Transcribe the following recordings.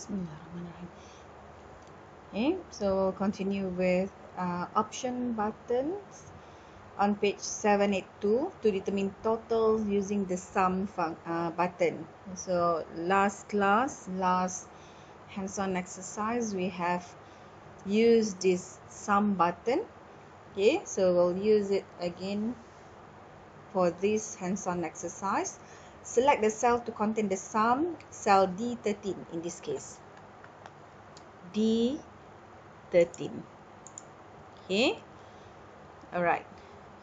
Bismillahirrahmanirrahim. Okay, so continue with option buttons on page 782 to determine totals using the sum button. So last hands-on exercise, we have used this sum button. Okay, so we'll use it again for this hands-on exercise. Select the cell to contain the sum, cell D13 in this case. D13. Okay, alright.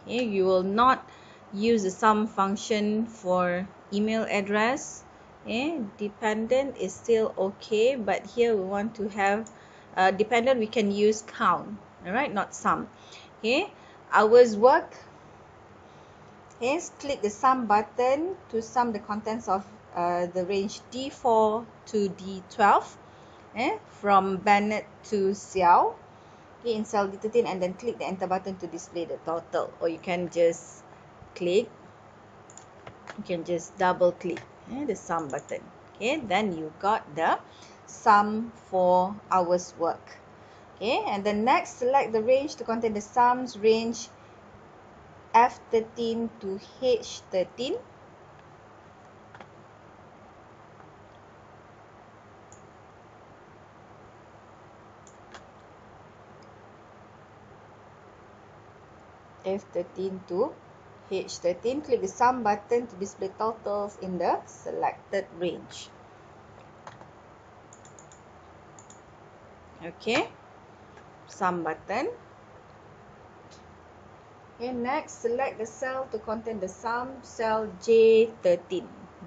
Okay, you will not use the sum function for email address. Okay, dependent is still okay, but here we want to have dependent, we can use count, alright, not sum. Okay, hours work. Okay, click the sum button to sum the contents of the range D4 to D12, from Bennett to Xiao. Okay, in cell D13, and then click the enter button to display the total, or you can just double click the sum button. Okay, then you got the sum for hours work. Okay, and then next, select the range to contain the sums, range F13 to H13. F13 to H13. Click the sum button to display totals in the selected range. Okay, sum button. Okay, next, select the cell to contain the sum, cell J13.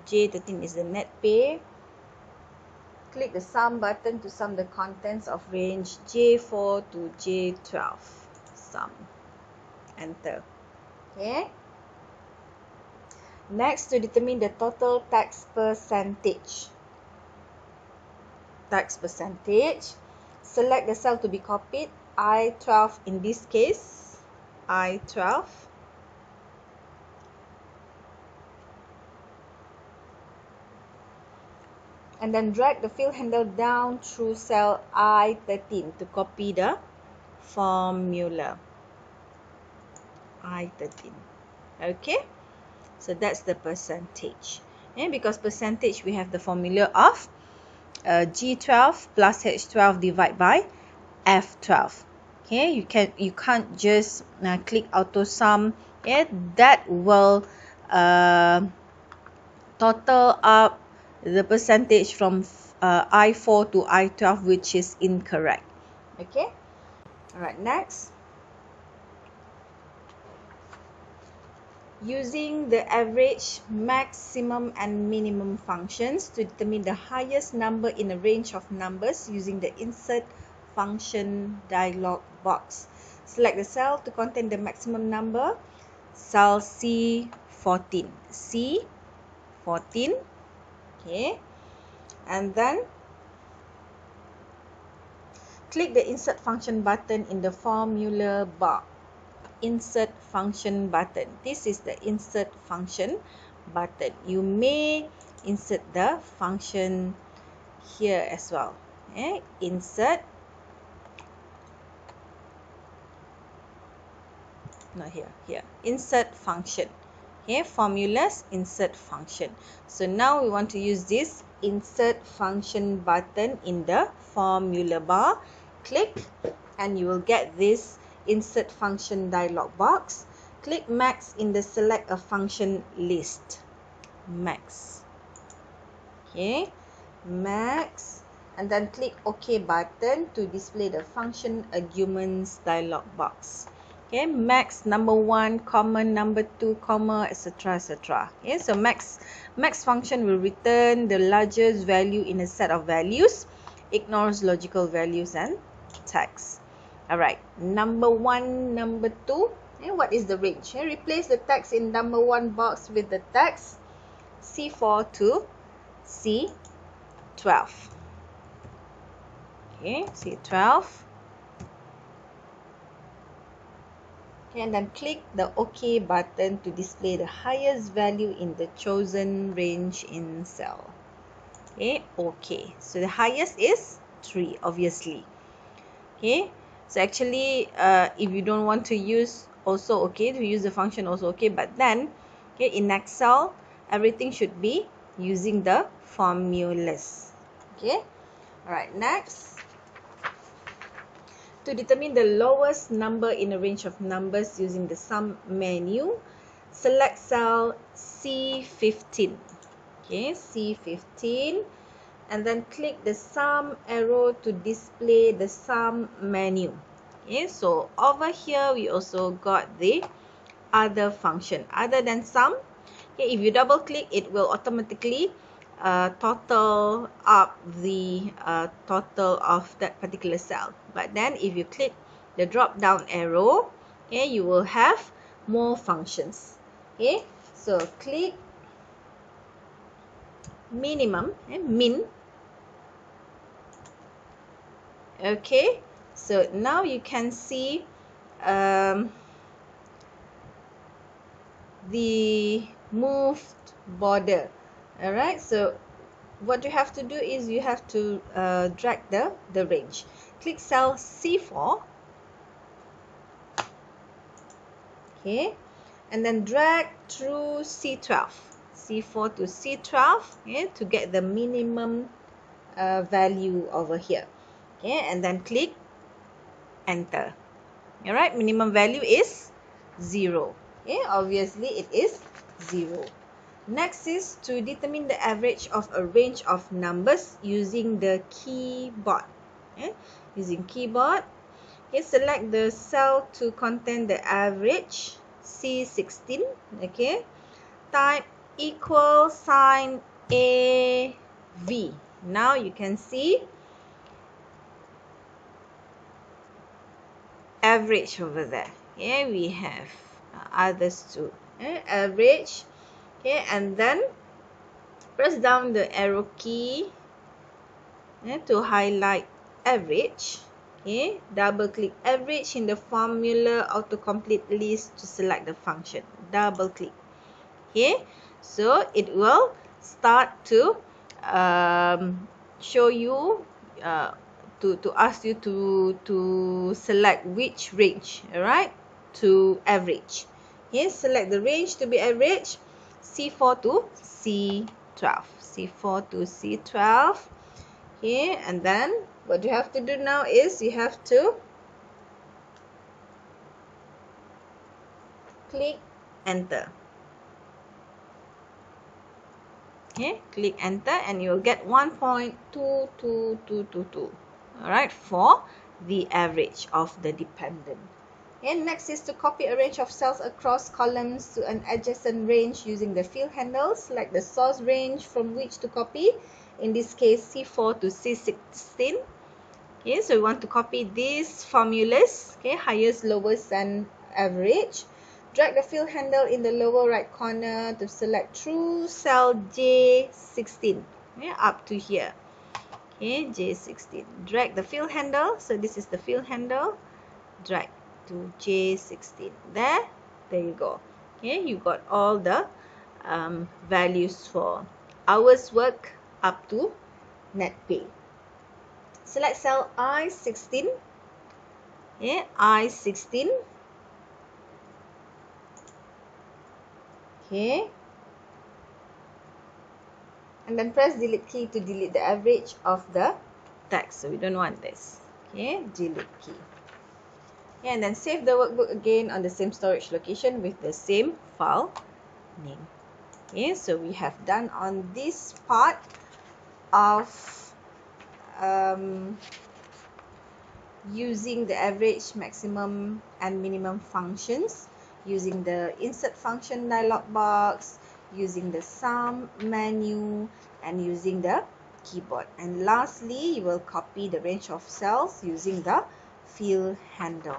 J13 is the net pay. Click the sum button to sum the contents of range J4 to J12. Sum. Enter. Okay. Next, to determine the total tax percentage. Tax percentage. Select the cell to be copied, I12 in this case, I12. And then drag the fill handle down through cell I13 to copy the formula. I13. Okay, so that's the percentage. And because percentage, we have the formula of G12 plus H12 divided by F12. Okay, you can't just click auto sum. Yeah, that will total up the percentage from I4 to I12, which is incorrect. Okay, alright, next. Using the average, maximum and minimum functions to determine the highest number in a range of numbers using the insert function dialog box. Select the cell to contain the maximum number, cell C14. C14. Okay, and then click the insert function button in the formula bar. Insert function button. This is the insert function button. You may insert the function here as well. Okay, insert, not here, here. Insert function. Okay, formulas, insert function. So now we want to use this insert function button in the formula bar. Click and you will get this insert function dialog box. Click max in the select a function list. Max. Okay, max, and then click OK button to display the function arguments dialog box. Okay, max number 1, comma number 2, comma, etc, etc. Okay, so max function will return the largest value in a set of values, ignores logical values and text. Alright, number 1, number 2. What is the range? Replace the text in number 1 box with the text C4 to C12. Okay, C12. Okay, and then click the OK button to display the highest value in the chosen range in cell. OK. So the highest is 3, obviously. Okay, so actually if you don't want to use also okay, to use the function also okay, but then okay, in Excel everything should be using the formulas. Okay, alright, next, to determine the lowest number in a range of numbers using the sum menu, select cell C15. Okay, C15, and then click the sum arrow to display the sum menu. Okay, so over here we also got the other function other than sum. Okay, if you double click, it will automatically total up the total of that particular cell. But then if you click the drop down arrow, okay, you will have more functions. Okay, so click minimum, min. Okay, so now you can see the moved border. Alright, so what you have to do is you have to drag the range. Click cell C4. Okay, and then drag through C12. C4 to C12, okay, to get the minimum value over here. Okay, and then click enter. Alright, minimum value is 0. Okay, obviously it is 0. Next is to determine the average of a range of numbers using the keyboard. Okay, using keyboard, okay, select the cell to contain the average, C16. Okay, type equal sign AV. Now you can see average over there. Okay, we have others too. Okay, average. Okay, and then press down the arrow key to highlight average. Okay, double click average in the formula autocomplete list to select the function. Double click. Okay, so it will start to show you to ask you to select which range. Alright, to average. Okay, select the range to be average, C4 to C12. C4 to C12. Okay, and then what you have to do now is you have to click enter. Okay, click enter and you will get 1.22222. Alright, for the average of the dependent. And next is to copy a range of cells across columns to an adjacent range using the fill handles. Select the source range from which to copy. In this case, C4 to C16. Okay, so we want to copy these formulas. Okay, highest, lowest, and average. Drag the fill handle in the lower right corner to select through cell J16. Okay, up to here. Okay, J16. Drag the fill handle. So this is the fill handle. Drag to J16. There you go. Okay, you got all the values for hours work up to net pay. Select cell I16. Okay, I16. Okay, and then press delete key to delete the average of the text. So we don't want this. Okay, delete key. Okay, and then save the workbook again on the same storage location with the same file name. Okay, so we have done on this part of using the average, maximum, and minimum functions, using the insert function dialog box, using the sum menu, and using the keyboard. And lastly, you will copy the range of cells using the fill handle.